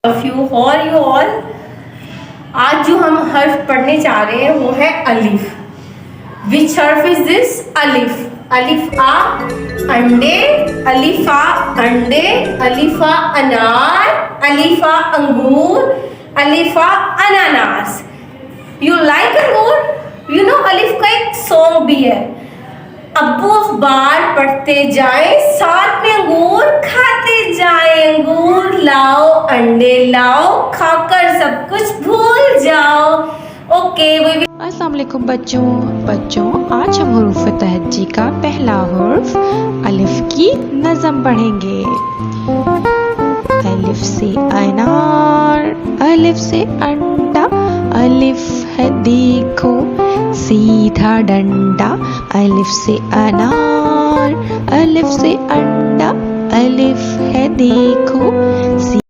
Of you और you all. आज जो हम हर्फ पढ़ने जा रहे हैं वो है अलिफ। विच हर्फ इज दिस? अलिफ। अलिफ आ अंडे, अलिफा अंडे, अलिफा अनार, अलिफा अंगूर, अलिफा अनानास। यू लाइक अंगूर? यू नो अलिफ का एक सॉन्ग भी है, अब्बू अखबार पढ़ते जाए साथ में अंगूर खाते जाए, अंगूर लाओ अंडे लाओ खाकर सब कुछ भूल जाओ। ओके अस्सलाम वालेकुम बच्चों आज हम हुरूफ तहज्जी का पहला हुर्फ अलिफ की नज़म पढ़ेंगे। अलिफ से अनार, अलिफ से अंडा, अलिफ है देखो सीधा डंडा। अलिफ से अनार, अलिफ से अंडा, अलिफ है देखो